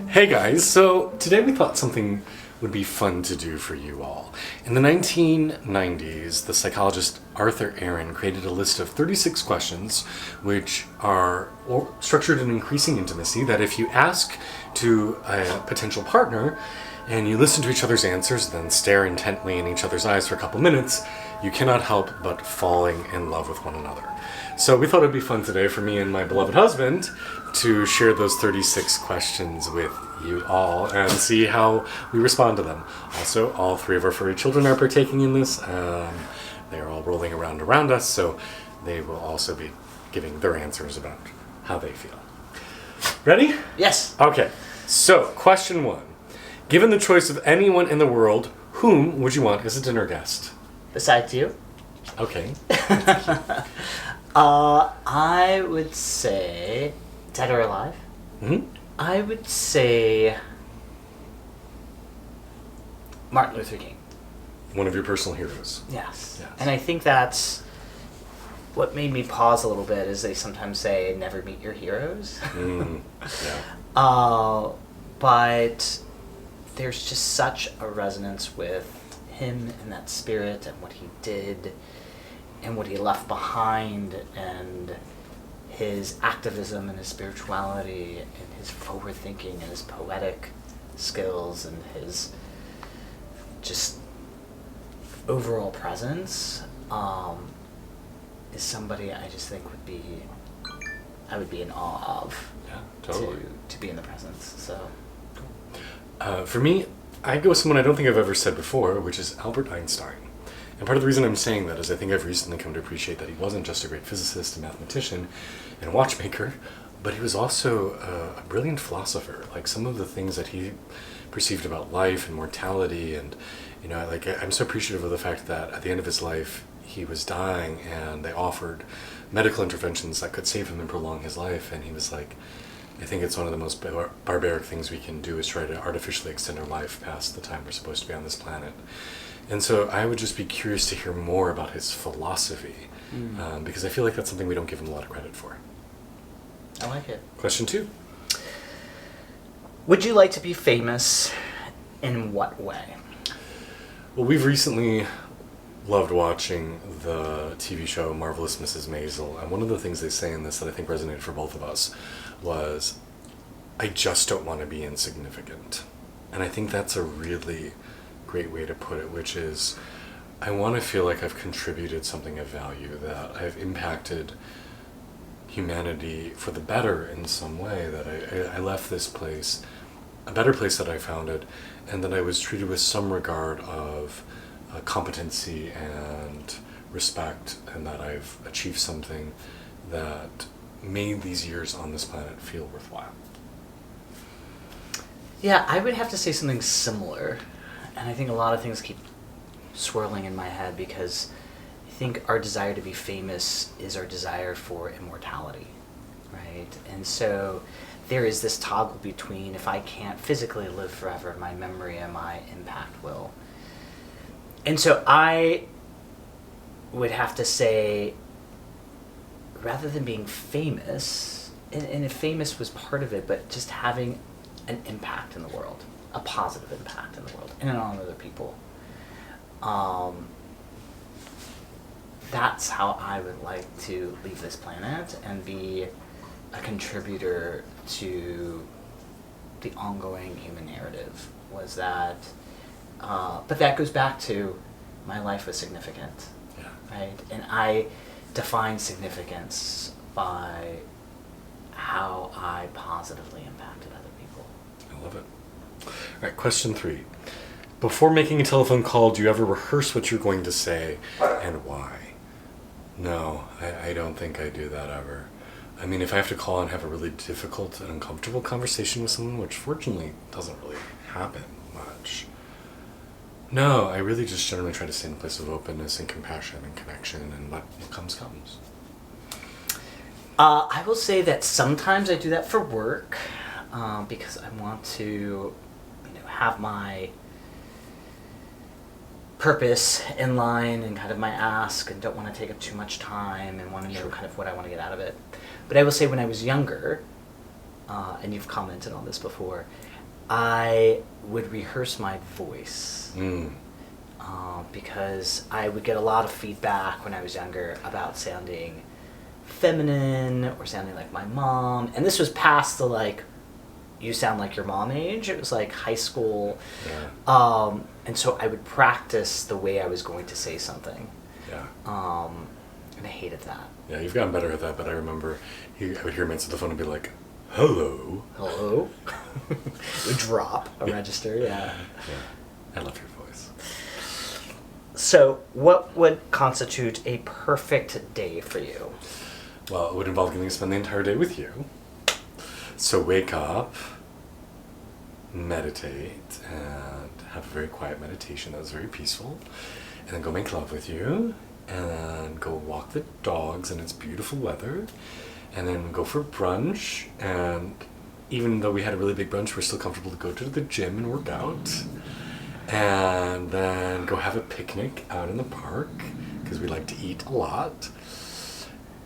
Hey guys, so today we thought something would be fun to do for you all. In the 1990s, the psychologist Aron created a list of 36 questions which are structured in increasing intimacy that if you ask to a potential partner and you listen to each other's answers, then stare intently in each other's eyes for a couple minutes, you cannot help but falling in love with one another. So we thought it'd be fun today for me and my beloved husband to share those 36 questions with you all and see how we respond to them. Also, all three of our furry children are partaking in this. They are all rolling around us, so they will also be giving their answers about how they feel. Ready? Yes. Okay, so question 1. Given the choice of anyone in the world, whom would you want as a dinner guest? Besides you? Okay. I would say, dead or alive? Mm-hmm. I would say Martin Luther King. One of your personal heroes. Yes. And I think that's what made me pause a little bit, is they sometimes say, never meet your heroes. Yeah. But there's just such a resonance with him and that spirit and what he did and what he left behind, and his activism and his spirituality and his forward thinking and his poetic skills and his just overall presence is somebody I just think I would be in awe of. Yeah, totally. To be in the presence. So for me, I go with someone I don't think I've ever said before, which is Albert Einstein. And part of the reason I'm saying that is I think I've recently come to appreciate that he wasn't just a great physicist and mathematician and watchmaker, but he was also a brilliant philosopher. Like, some of the things that he perceived about life and mortality, and I'm so appreciative of the fact that at the end of his life he was dying and they offered medical interventions that could save him and prolong his life, and he was like, I think it's one of the most barbaric things we can do is try to artificially extend our life past the time we're supposed to be on this planet. And so I would just be curious to hear more about his philosophy, because I feel like that's something we don't give him a lot of credit for. I like it. Question 2. Would you like to be famous? In what way? Well, we've recently loved watching the TV show Marvelous Mrs. Maisel, and one of the things they say in this that I think resonated for both of us was, I just don't want to be insignificant. And I think that's a really great way to put it, which is, I want to feel like I've contributed something of value, that I've impacted humanity for the better in some way, that I left this place a better place that I found it, and that I was treated with some regard of competency and respect, and that I've achieved something that made these years on this planet feel worthwhile. Yeah, I would have to say something similar. And I think a lot of things keep swirling in my head, because I think our desire to be famous is our desire for immortality, right? And so there is this toggle between, if I can't physically live forever, my memory and my impact will. And so I would have to say, rather than being famous, and if famous was part of it, but just having an impact in the world, a positive impact in the world and on other people. That's how I would like to leave this planet and be a contributor to the ongoing human narrative. Was that, but that goes back to my life was significant, right? And I define significance by how I positively impacted other people. I love it. All right, question 3. Before making a telephone call, do you ever rehearse what you're going to say and why? No, I don't think I do that ever. I mean, if I have to call and have a really difficult and uncomfortable conversation with someone, which fortunately doesn't really happen much, no, I really just generally try to stay in a place of openness and compassion and connection, and what comes. I will say that sometimes I do that for work, because I want to have my purpose in line and kind of my ask, and don't want to take up too much time, and want to know kind of what I want to get out of it. But I will say, when I was younger, and you've commented on this before, I would rehearse my voice. Mm. Because I would get a lot of feedback when I was younger about sounding feminine or sounding like my mom. And this was past the, like, you sound like your mom age. It was like high school. Yeah. And so I would practice the way I was going to say something. Yeah. And I hated that. Yeah, you've gotten better at that, but I remember I would hear him answer the phone and be like, hello. Hello? Would drop a register, yeah. Yeah. I love your voice. So, what would constitute a perfect day for you? Well, it would involve getting to spend the entire day with you. So wake up, meditate, and have a very quiet meditation that was very peaceful. And then go make love with you. And then go walk the dogs in its beautiful weather. And then go for brunch. And even though we had a really big brunch, we're still comfortable to go to the gym and work out. And then go have a picnic out in the park, because we like to eat a lot.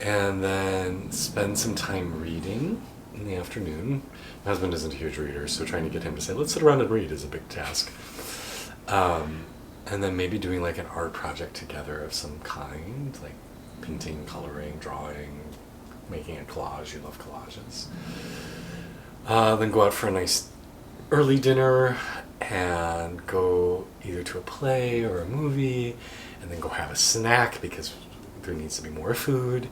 And then spend some time reading in the afternoon. My husband isn't a huge reader, so trying to get him to say, let's sit around and read is a big task. And then maybe doing like an art project together of some kind, like painting, coloring, drawing, making a collage. You love collages. Then go out for a nice early dinner and go either to a play or a movie, and then go have a snack because there needs to be more food,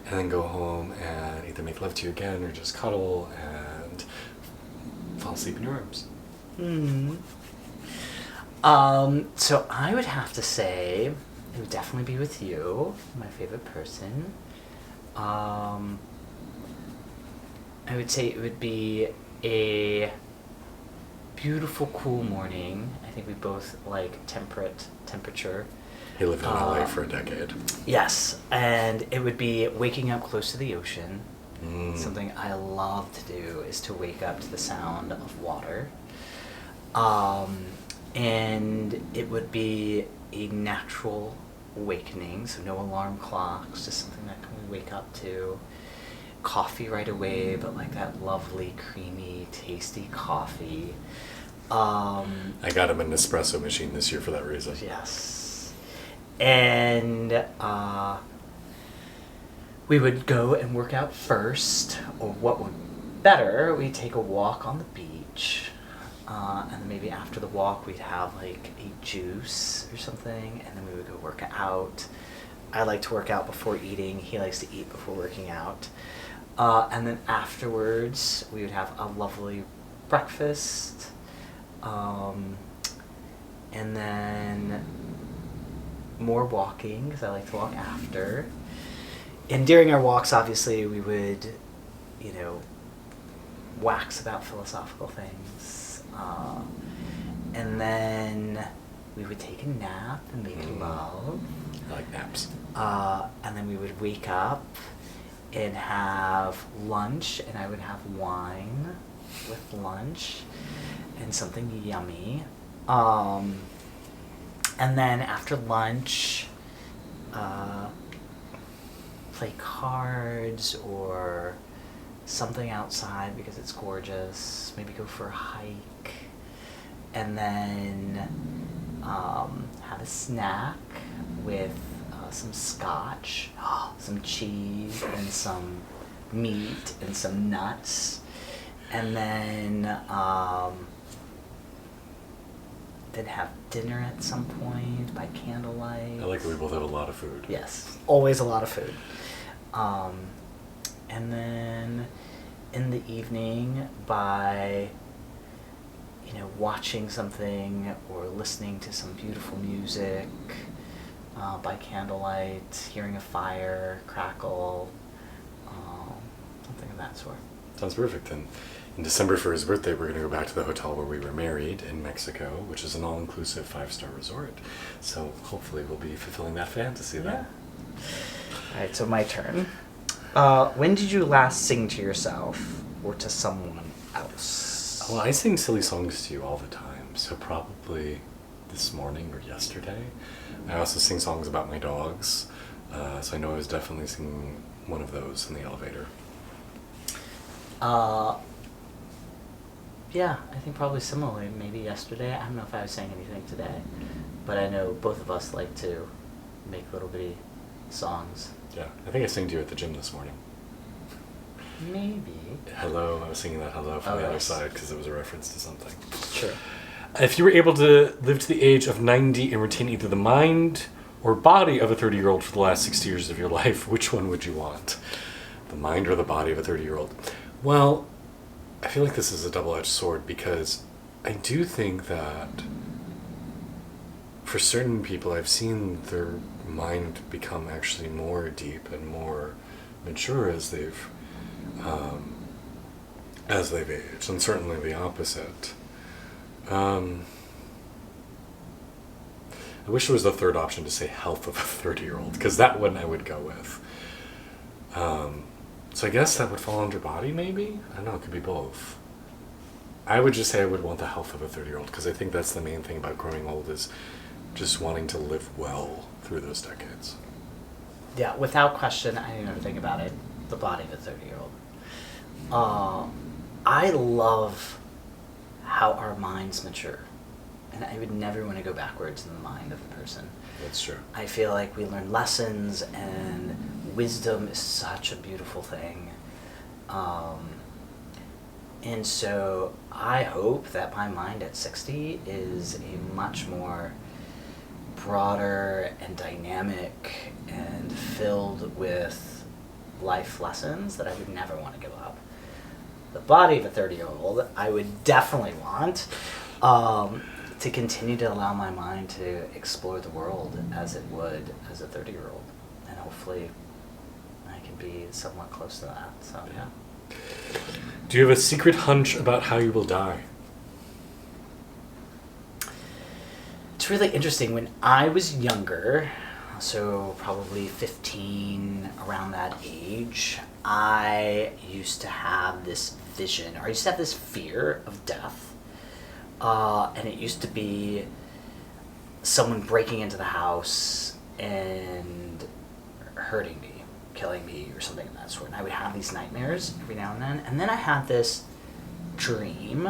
and then go home and either make love to you again or just cuddle and fall asleep in your arms. So I would have to say it would definitely be with you, my favorite person. I would say it would be a beautiful, cool morning. I think we both like temperate temperature. He lived in LA for a decade. Yes, and it would be waking up close to the ocean. Mm. Something I love to do is to wake up to the sound of water. And it would be a natural awakening, so no alarm clocks, just something that we wake up to. Coffee right away, but like that lovely, creamy, tasty coffee. I got him an espresso machine this year for that reason. Yes. And we would go and work out first, or what would better, we'd take a walk on the beach. And then maybe after the walk, we'd have like a juice or something, and then we would go work out. I like to work out before eating. He likes to eat before working out. And then afterwards, we would have a lovely breakfast. And then more walking, because I like to walk after. And during our walks, obviously, we would, wax about philosophical things. And then we would take a nap and make love. I like naps. And then we would wake up and have lunch, and I would have wine with lunch and something yummy. And then after lunch, play cards or something outside because it's gorgeous. Maybe go for a hike. And then have a snack with some scotch, some cheese, and some meat, and some nuts. And then have dinner at some point by candlelight. I like that we both have a lot of food. Yes, always a lot of food. And then in the evening by watching something or listening to some beautiful music by candlelight, hearing a fire crackle, something of that sort. Sounds perfect. And in December for his birthday, we're going to go back to the hotel where we were married in Mexico, which is an all-inclusive 5-star resort. So hopefully we'll be fulfilling that fantasy then. All right, so my turn. When did you last sing to yourself or to someone else? Well, I sing silly songs to you all the time, so probably this morning or yesterday. I also sing songs about my dogs, so I know I was definitely singing one of those in the elevator. Yeah, I think probably similarly. Maybe yesterday. I don't know if I was saying anything today, but I know both of us like to make little bitty songs. Yeah, I think I sang to you at the gym this morning. Maybe. Hello, I was singing that hello from Oh, the other yes. side because it was a reference to something. Sure. If you were able to live to the age of 90 and retain either the mind or body of a 30-year-old for the last 60 years of your life, which one would you want? The mind or the body of a 30-year-old? Well, I feel like this is a double-edged sword because I do think that for certain people, I've seen their mind become actually more deep and more mature as they've aged, and certainly the opposite. I wish there was a third option to say health of a 30-year-old, because that one I would go with. So I guess that would fall under body, maybe? I don't know, it could be both. I would just say I would want the health of a 30-year-old, because I think that's the main thing about growing old is just wanting to live well through those decades. Yeah, without question, I didn't even think about it. The body of a 30-year-old. I love how our minds mature. And I would never want to go backwards in the mind of a person. That's true. I feel like we learn lessons, and wisdom is such a beautiful thing. And so I hope that my mind at 60 is a much more broader and dynamic and filled with life lessons that I would never want to give up. The body of a 30-year-old, I would definitely want to continue to allow my mind to explore the world as it would as a 30-year-old. And hopefully I can be somewhat close to that. So, yeah. Do you have a secret hunch about how you will die? It's really interesting. When I was younger, so probably 15, around that age, I used to have this vision, or I used to have this fear of death. And it used to be someone breaking into the house and hurting me, killing me, or something of that sort. And I would have these nightmares every now and then. And then I had this dream,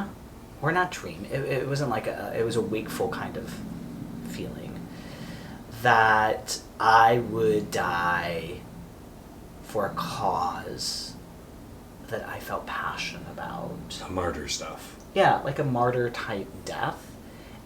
or not dream, it wasn't like it was a wakeful kind of feeling, that I would die for a cause that I felt passionate about. A martyr stuff. Yeah, like a martyr type death,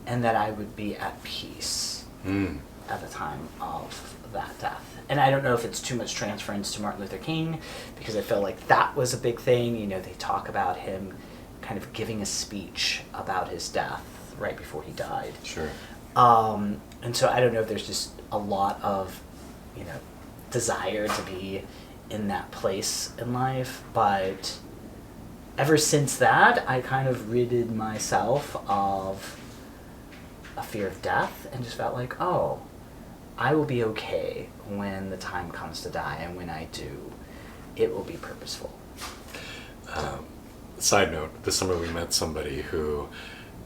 and that I would be at peace at the time of that death. And I don't know if it's too much transference to Martin Luther King, because I feel like that was a big thing. You know, they talk about him kind of giving a speech about his death right before he died. Sure. And so I don't know if there's just a lot of, desire to be in that place in life, but ever since that, I kind of ridded myself of a fear of death and just felt like, oh, I will be okay when the time comes to die, and when I do, it will be purposeful. Side note, this summer we met somebody who,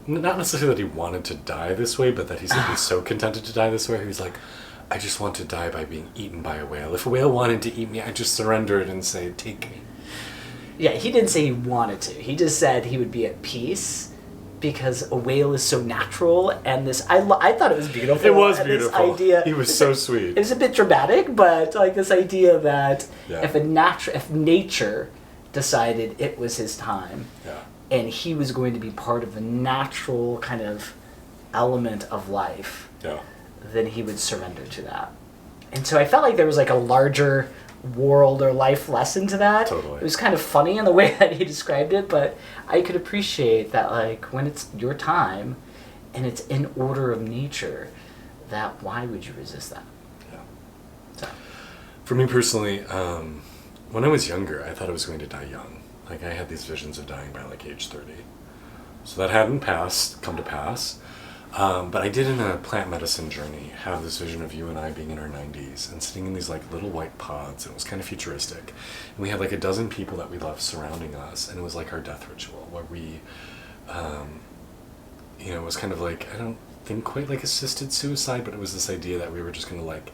not necessarily that he wanted to die this way, but that he said he's so contented to die this way. He was like, I just want to die by being eaten by a whale. If a whale wanted to eat me, I'd just surrender it and say, take me. Yeah, he didn't say he wanted to. He just said he would be at peace because a whale is so natural, and this I thought it was beautiful. It was and beautiful. This idea, he was so sweet. It was a bit dramatic, but like this idea that Yeah. if nature decided it was his time, Yeah. and he was going to be part of the natural kind of element of life, Yeah. then he would surrender to that. And so I felt like there was like a larger world or life lesson to that. Totally. It was kind of funny in the way that he described it, but I could appreciate that, like, when it's your time and it's in order of nature, that why would you resist that? Yeah. So. For me personally, when I was younger, I thought I was going to die young. Like, I had these visions of dying by like age 30. So that hadn't come to pass. But I did, in a plant medicine journey, have this vision of you and I being in our 90s and sitting in these like little white pods, and it was kind of futuristic. And we had like a dozen people that we loved surrounding us, and it was like our death ritual where we, it was kind of like, I don't think quite like assisted suicide, but it was this idea that we were just going to like,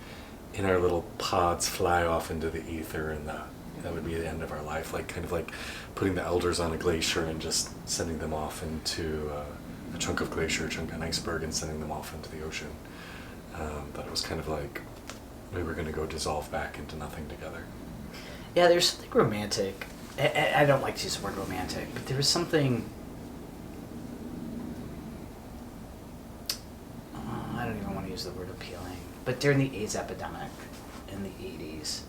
in our little pods, fly off into the ether, and that That would be the end of our life, like kind of like putting the elders on a glacier and just sending them off into a chunk of glacier, an iceberg, and sending them off into the ocean. That it was kind of like we were going to go dissolve back into nothing together. Yeah, there's something romantic. I don't like to use the word romantic, but there was something. I don't even want to use the word appealing. But during the AIDS epidemic in the 80s,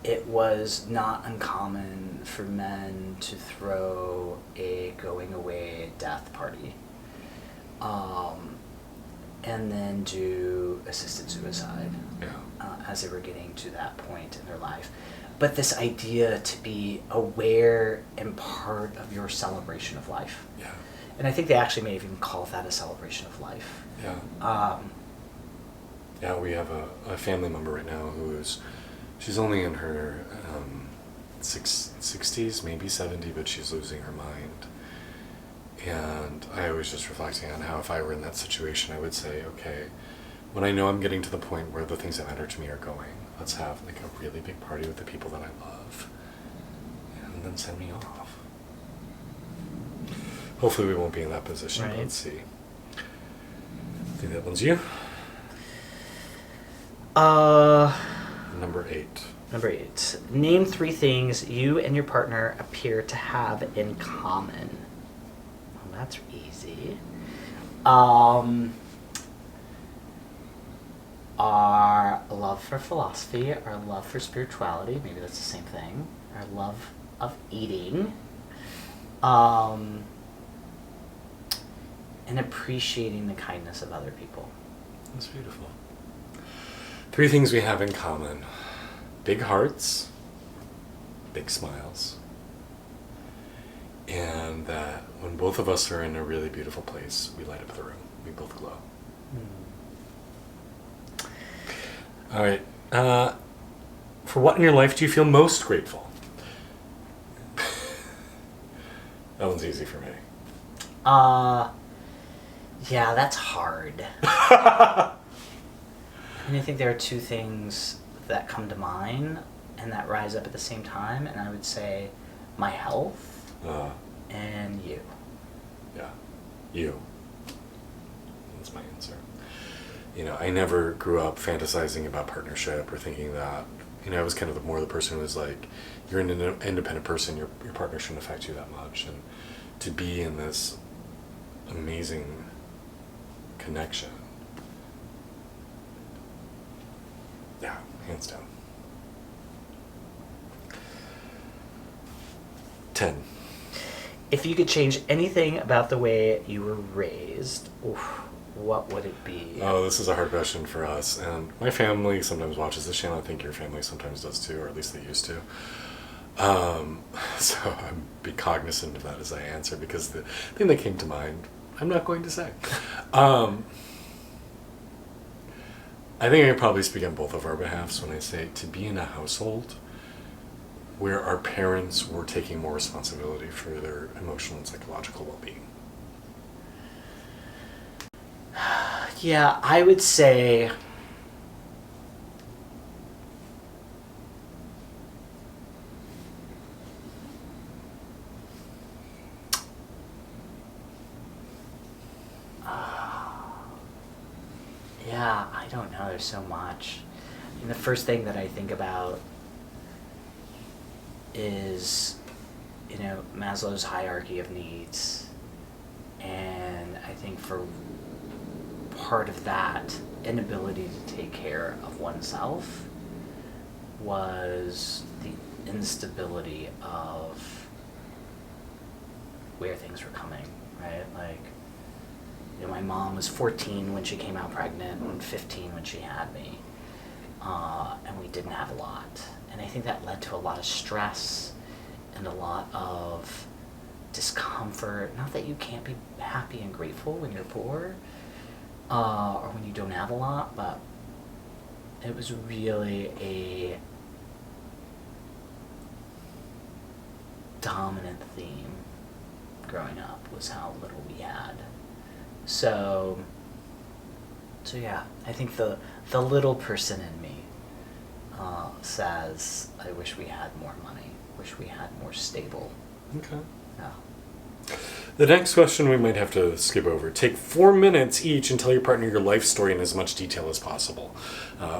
it was not uncommon for men to throw a going away death party. And then do assisted suicide as they were getting to that point in their life. But this idea to be aware and part of your celebration of life. Yeah. And I think they actually may even call that a celebration of life. Yeah. Yeah, we have a family member right now she's only in her 60s, maybe 70, but she's losing her mind. And I was just reflecting on how if I were in that situation, I would say, okay, when I know I'm getting to the point where the things that matter to me are going, let's have like a really big party with the people that I love, and then send me off. Hopefully we won't be in that position. Right. Let's see. I think that one's you. Number 8. Number 8. Name 3 things you and your partner appear to have in common. Well, that's easy. Our love for philosophy, our love for spirituality, maybe that's the same thing, our love of eating, and appreciating the kindness of other people. That's beautiful. 3 things we have in common. Big hearts, big smiles, and that when both of us are in a really beautiful place, we light up the room. We both glow. All right. For what in your life do you feel most grateful? That one's easy for me. Yeah, that's hard. And I think there are 2 things that come to mind and that rise up at the same time, and I would say my health and you. Yeah, you. That's my answer. I never grew up fantasizing about partnership or thinking that. I was kind of more the person who was like, you're an independent person, your partner shouldn't affect you that much. And to be in this amazing connection, yeah, hands down. 10. If you could change anything about the way you were raised, what would it be? Oh, this is a hard question for us. And my family sometimes watches this channel. I think your family sometimes does too, or at least they used to. So I'm be cognizant of that as I answer, because the thing that came to mind, I'm not going to say. I think I probably speak on both of our behalfs when I say to be in a household where our parents were taking more responsibility for their emotional and psychological well-being. Yeah, I would say yeah, I don't know, there's so much. I mean, the first thing that I think about is, Maslow's hierarchy of needs. And I think for part of that inability to take care of oneself was the instability of where things were coming, right? Like, my mom was 14 when she came out pregnant and 15 when she had me. And we didn't have a lot. And I think that led to a lot of stress and a lot of discomfort. Not that you can't be happy and grateful when you're poor, or when you don't have a lot, but it was really a dominant theme growing up, was how little we had. So yeah, I think the little person in me says, I wish we had more money, wish we had more stable. Okay. Yeah. The next question we might have to skip over. Take 4 minutes each and tell your partner your life story in as much detail as possible.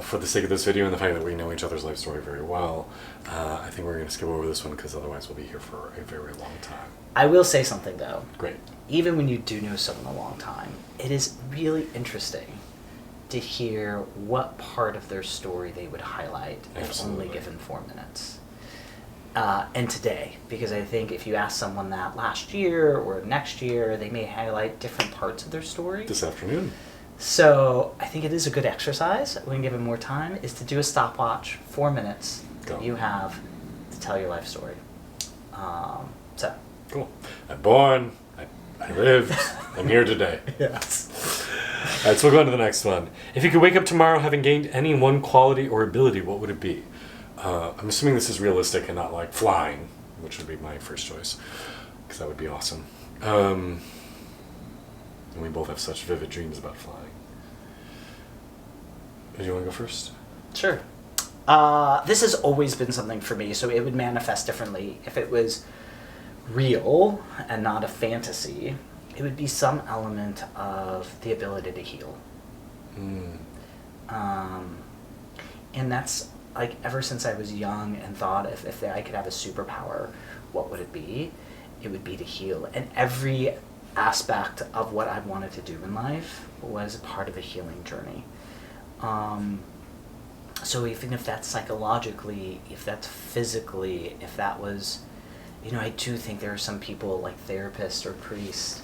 For the sake of this video and the fact that we know each other's life story very well, I think we're going to skip over this one because otherwise we'll be here for a very long time. I will say something, though. Great. Even when you do know someone a long time, it is really interesting to hear what part of their story they would highlight if only given 4 minutes. And today, because I think if you ask someone that last year or next year, they may highlight different parts of their story. This afternoon. So I think it is a good exercise, when given more time, is to do a stopwatch, 4 minutes Go. you have to tell your life story. So. Cool. I'm born. I lived. I'm here today. Yes. All right, so we'll go on to the next one. If you could wake up tomorrow having gained any one quality or ability, what would it be? I'm assuming this is realistic and not like flying, which would be my first choice, because that would be awesome. And we both have such vivid dreams about flying. Do you want to go first? Sure. This has always been something for me, so it would manifest differently. If it was real and not a fantasy, it would be some element of the ability to heal. And that's like ever since I was young and thought if I could have a superpower, what would it be? It would be to heal. And every aspect of what I wanted to do in life was part of a healing journey. So even if that's psychologically, if that's physically, if that was, I do think there are some people like therapists or priests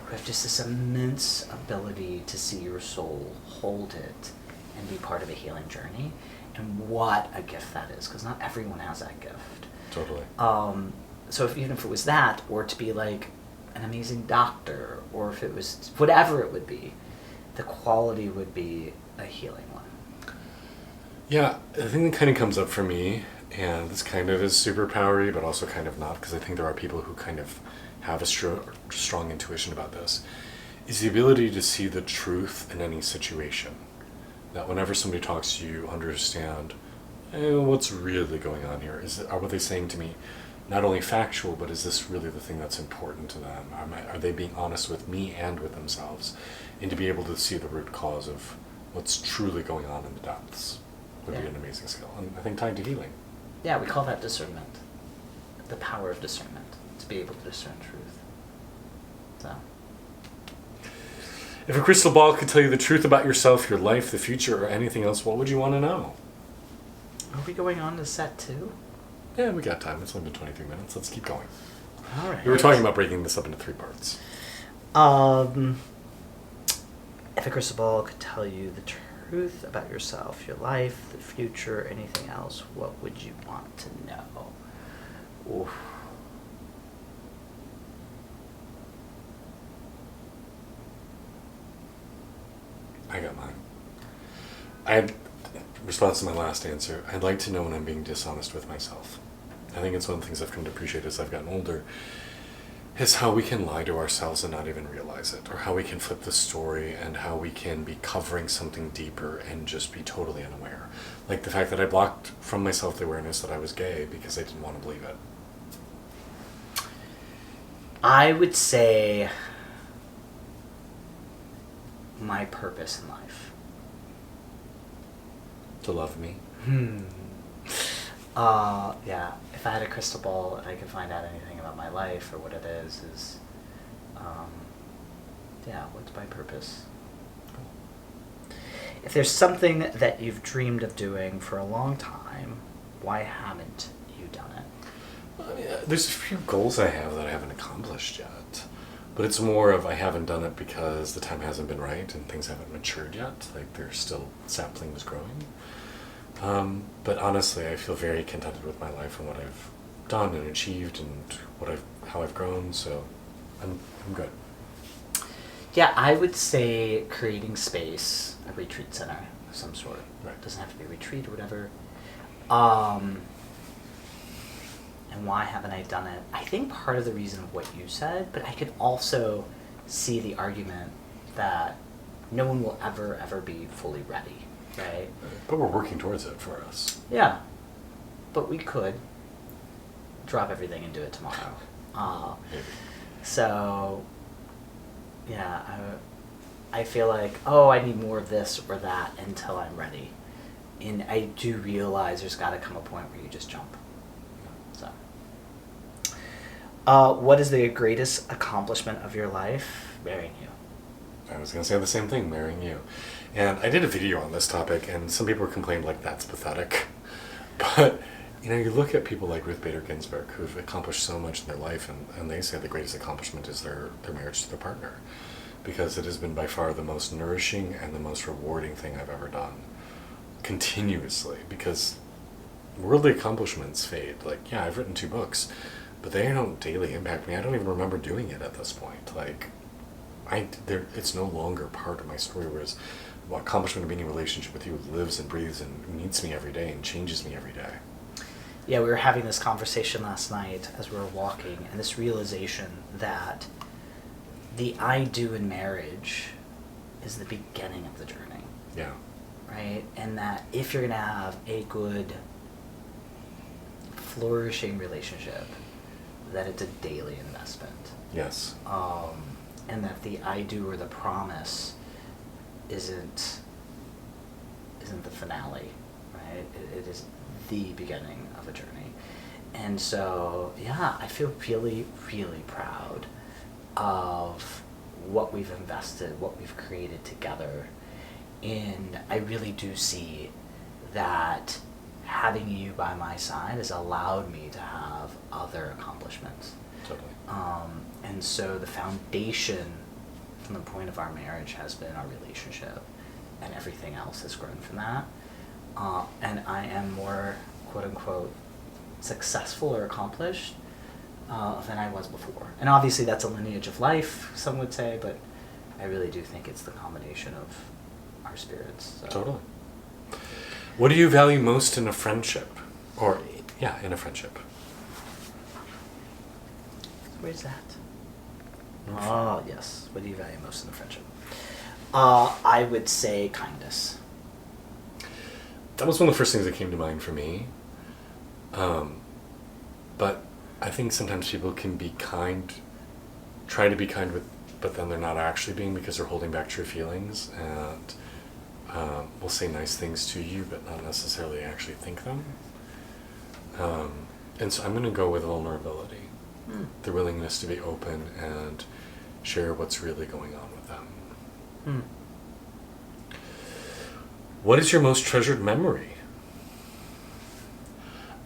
who have just this immense ability to see your soul, hold it, and be part of a healing journey. And what a gift that is, because not everyone has that gift. Totally. So even if it was that, or to be like an amazing doctor, or if it was whatever it would be, the quality would be a healing one. Yeah, I think that kind of comes up for me, and this kind of is superpowery, but also kind of not, because I think there are people who kind of have a strong intuition about this, is the ability to see the truth in any situation. That whenever somebody talks to you, understand what's really going on here. Are what they saying to me not only factual, but is this really the thing that's important to them? Are they being honest with me and with themselves? And to be able to see the root cause of what's truly going on in the depths would be an amazing skill. And I think tied to healing. Yeah, we call that discernment. The power of discernment. To be able to discern truth. So. If a crystal ball could tell you the truth about yourself, your life, the future, or anything else, what would you want to know? Are we going on to set 2? Yeah, we got time. It's only been 23 minutes. Let's keep going. All right. We were talking about breaking this up into 3 parts. If a crystal ball could tell you the truth about yourself, your life, the future, anything else, what would you want to know? Oof. I got mine. In response to my last answer, I'd like to know when I'm being dishonest with myself. I think it's one of the things I've come to appreciate as I've gotten older, is how we can lie to ourselves and not even realize it, or how we can flip the story and how we can be covering something deeper and just be totally unaware. Like the fact that I blocked from myself the awareness that I was gay because I didn't want to believe it. I would say my purpose in life. To love me? Yeah, if I had a crystal ball and I could find out anything about my life or what it is, what's my purpose? If there's something that you've dreamed of doing for a long time, why haven't you done it? There's a few goals I have that I haven't accomplished yet. But it's more of I haven't done it because the time hasn't been right and things haven't matured yet. Like there's still saplings growing. But honestly, I feel very contented with my life and what I've done and achieved and how I've grown. So I'm good. Yeah, I would say creating space, a retreat center of some sort. Right. It doesn't have to be a retreat or whatever. And why haven't I done it? I think part of the reason of what you said, but I could also see the argument that no one will ever be fully ready. right? But we're working towards it for us. Yeah, but we could drop everything and do it tomorrow. Maybe. So, yeah, I feel like, oh, I need more of this or that until I'm ready. And I do realize there's got to come a point where you just jump. So, what is the greatest accomplishment of your life? Marrying you. I was going to say the same thing, marrying you. And I did a video on this topic, and some people complained like that's pathetic. But, you know, you look at people like Ruth Bader Ginsburg who've accomplished so much in their life, and they say the greatest accomplishment is their marriage to their partner, because it has been by far the most nourishing and the most rewarding thing I've ever done, continuously, because worldly accomplishments fade. Like, yeah, I've written 2 books, but they don't daily impact me. I don't even remember doing it at this point. Like, it's no longer part of my story, whereas what accomplishment of being in a relationship with you lives and breathes and meets me every day and changes me every day. Yeah, we were having this conversation last night as we were walking, and this realization that the I do in marriage is the beginning of the journey. Yeah. Right? And that if you're going to have a good, flourishing relationship, that it's a daily investment. Yes. And that the I do or the promise isn't the finale, right? It is the beginning of a journey. And so, yeah, I feel really, really proud of what we've invested, what we've created together. And I really do see that having you by my side has allowed me to have other accomplishments. Totally. And so the foundation from the point of our marriage has been our relationship, and everything else has grown from that. And I am more, quote unquote, successful or accomplished than I was before. And obviously that's a lineage of life, some would say, but I really do think it's the combination of our spirits. So. Totally. What do you value most in a friendship? Or, yeah, in a friendship. Where's that? Oh, yes. What do you value most in a friendship? I would say kindness. That was one of the first things that came to mind for me. But I think sometimes people can be kind, try to be kind but then they're not actually being, because they're holding back true feelings, and will say nice things to you but not necessarily actually think them. And so I'm going to go with vulnerability. The willingness to be open and share what's really going on with them. What is your most treasured memory?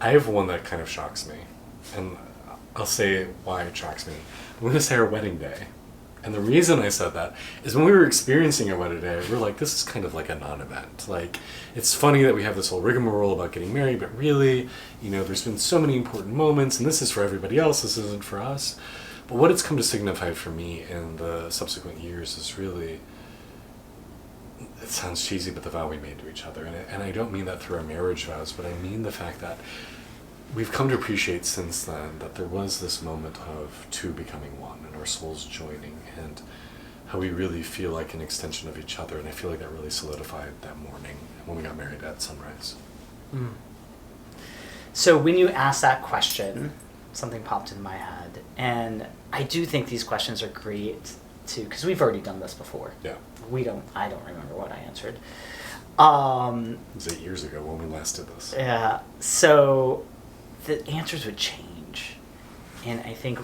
I have one that kind of shocks me, and I'll say why it shocks me. I'm going to say our wedding day. And the reason I said that is when we were experiencing our wedding day, we were like, this is kind of like a non-event. Like, it's funny that we have this whole rigmarole about getting married, but really, you know, there's been so many important moments, and this is for everybody else, this isn't for us. But what it's come to signify for me in the subsequent years is really, it sounds cheesy, but the vow we made to each other. And I don't mean that through our marriage vows, but I mean the fact that we've come to appreciate since then that there was this moment of 2 becoming one and our souls joining, and how we really feel like an extension of each other. And I feel like that really solidified that morning when we got married at sunrise. So when you asked that question, something popped in my head, and I do think these questions are great too, because we've already done this before. Yeah. I don't remember what I answered. It was 8 years ago when we last did this. Yeah. So the answers would change, and I think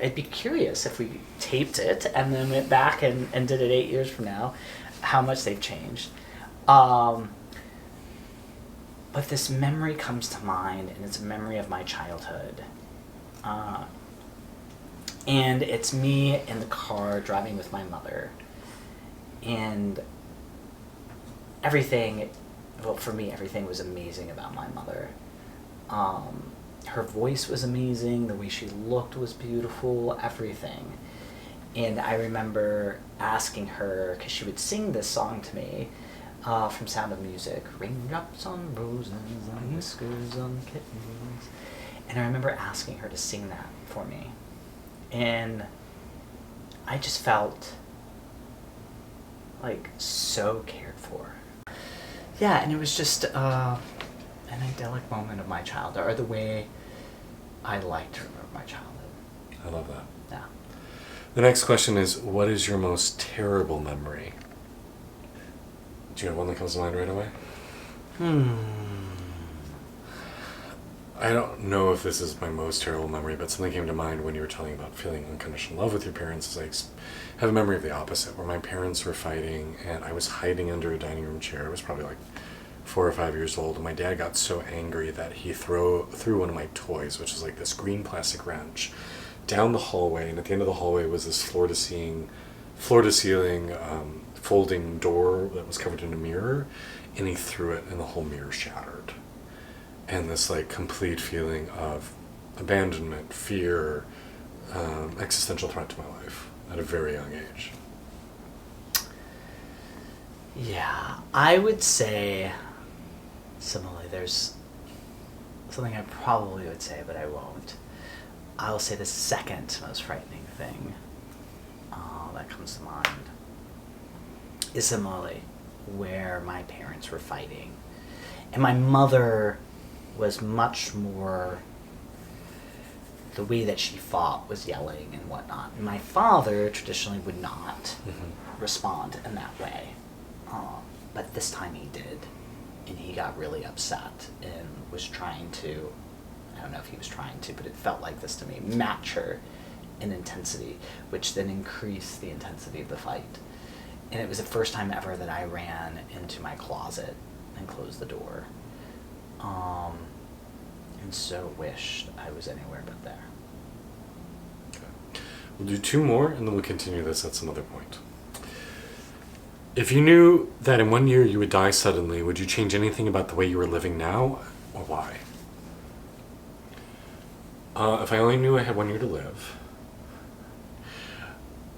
I'd be curious if we taped it and then went back and did it 8 years from now, how much they've changed. But this memory comes to mind, and it's a memory of my childhood. And it's me in the car driving with my mother. And everything, well, for me, everything was amazing about my mother. Her voice was amazing, the way she looked was beautiful, everything. And I remember asking her, because she would sing this song to me from Sound of Music, raindrops on roses and whiskers on kittens. And I remember asking her to sing that for me. And I just felt like so cared for. Yeah, and it was just an idyllic moment of my childhood, or the way I like to remember my childhood. I love that. Yeah. The next question is, what is your most terrible memory? Do you have one that comes to mind right away? I don't know if this is my most terrible memory, but something came to mind when you were telling about feeling unconditional love with your parents. I have a memory of the opposite, where my parents were fighting and I was hiding under a dining room chair. I was probably like 4 or 5 years old, and my dad got so angry that he threw one of my toys, which was like this green plastic wrench, down the hallway, and at the end of the hallway was this floor to ceiling folding door that was covered in a mirror, and he threw it and the whole mirror shattered. And this like complete feeling of abandonment, fear, existential threat to my life at a very young age. Yeah, I would say, similarly, there's something I probably would say, but I won't. I'll say the second most frightening thing that comes to mind is similarly where my parents were fighting. And my mother was much more, the way that she fought was yelling and whatnot. And my father traditionally would not respond in that way. But this time he did. And he got really upset and was trying to, I don't know if he was trying to, but it felt like this to me, match her in intensity, which then increased the intensity of the fight. And it was the first time ever that I ran into my closet and closed the door. And so wished I was anywhere but there. Okay. We'll do 2 more, and then we'll continue this at some other point. If you knew that in 1 year you would die suddenly, would you change anything about the way you were living now, or why? If I only knew I had 1 year to live,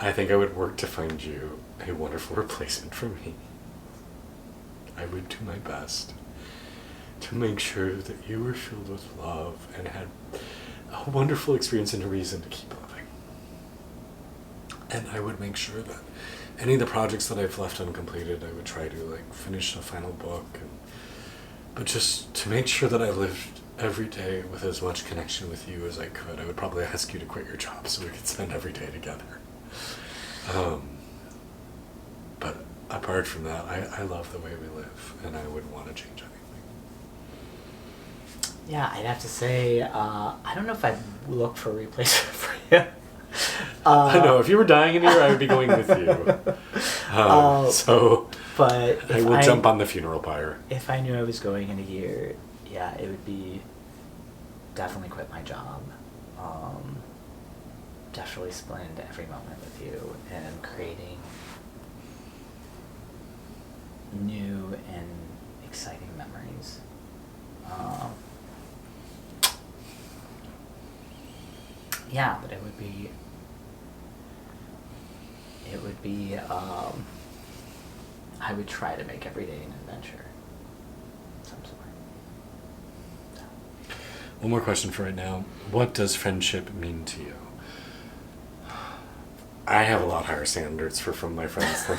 I think I would work to find you a wonderful replacement for me. I would do my best to make sure that you were filled with love and had a wonderful experience and a reason to keep living. And I would make sure that any of the projects that I've left uncompleted, I would try to like finish the final book, but just to make sure that I lived every day with as much connection with you as I could. I would probably ask you to quit your job so we could spend every day together. But apart from that, I love the way we live, and I wouldn't want to change anything. Yeah, I'd have to say, I don't know if I'd look for a replacement for you. I know, if you were dying in here, I would be going with you. But I will jump on the funeral pyre. If I knew I was going in a year, yeah, it would be definitely quit my job. Definitely spend every moment with you and creating new and exciting memories. Yeah, but it would be I would try to make every day an adventure of some sort. One more question for right now. What does friendship mean to you? I have a lot higher standards from my friends than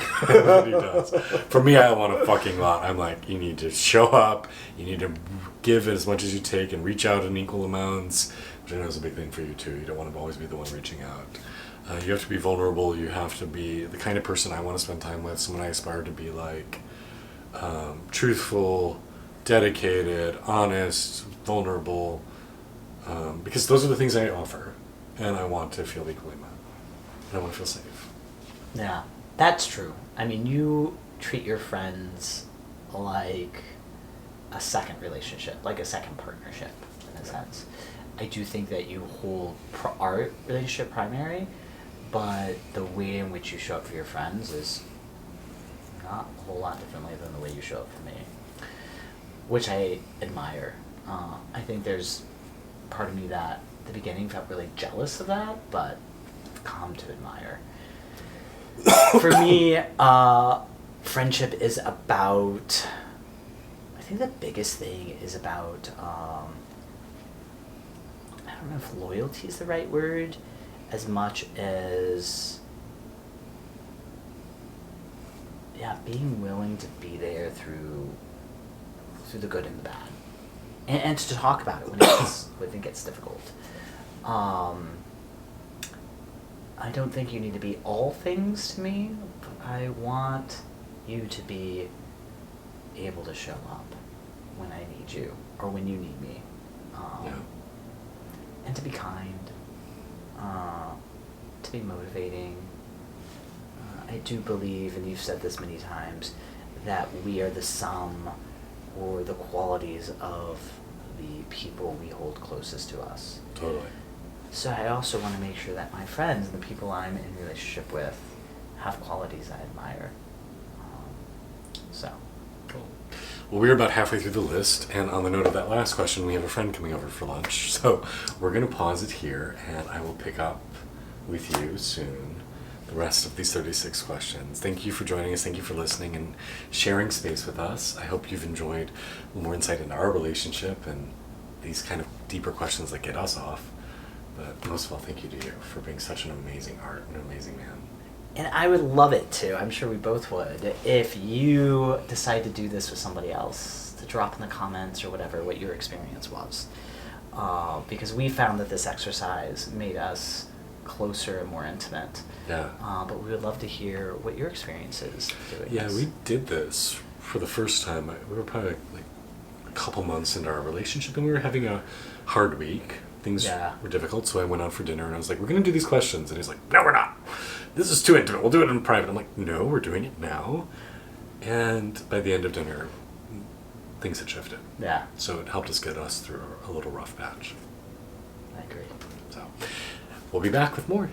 he does. For me, I want a fucking lot. I'm like, you need to show up, you need to give as much as you take and reach out in equal amounts, which I know is a big thing for you too. You don't want to always be the one reaching out. You have to be vulnerable. You have to be the kind of person I want to spend time with, someone I aspire to be like, truthful, dedicated, honest, vulnerable, because those are the things I offer, and I want to feel equally met. I want to feel safe. Yeah, that's true. I mean, you treat your friends like a second relationship, like a second partnership, in a sense. I do think that you hold our relationship primary, but the way in which you show up for your friends is not a whole lot differently than the way you show up for me, which I admire. I think there's part of me that at the beginning felt really jealous of that, but I've come to admire. For me, friendship is about, I think the biggest thing is about, I don't know if loyalty is the right word, as much as, yeah, being willing to be there through through the good and the bad, and to talk about it when it gets difficult. I don't think you need to be all things to me, but I want you to be able to show up when I need you or when you need me. And to be kind, to be motivating. I do believe, and you've said this many times, that we are the sum or the qualities of the people we hold closest to us. Totally. So I also want to make sure that my friends and the people I'm in relationship with have qualities I admire. So. Cool. Well, we're about halfway through the list, and on the note of that last question, we have a friend coming over for lunch. So we're going to pause it here, and I will pick up with you soon the rest of these 36 questions. Thank you for joining us. Thank you for listening and sharing space with us. I hope you've enjoyed more insight into our relationship and these kind of deeper questions that get us off. But most of all, thank you to you for being such an amazing art and an amazing man. And I would love it too, I'm sure we both would, if you decide to do this with somebody else, to drop in the comments or whatever what your experience was. Because we found that this exercise made us closer and more intimate. Yeah. But we would love to hear what your experience is doing this. Yeah, we did this for the first time. We were probably like a couple months into our relationship, and we were having a hard week. Things were difficult, so I went out for dinner, and I was like, we're going to do these questions. And he's like, no, we're not. This is too intimate. We'll do it in private. I'm like, no, we're doing it now. And by the end of dinner, things had shifted. Yeah. So it helped us get us through a little rough patch. I agree. So we'll be back with more.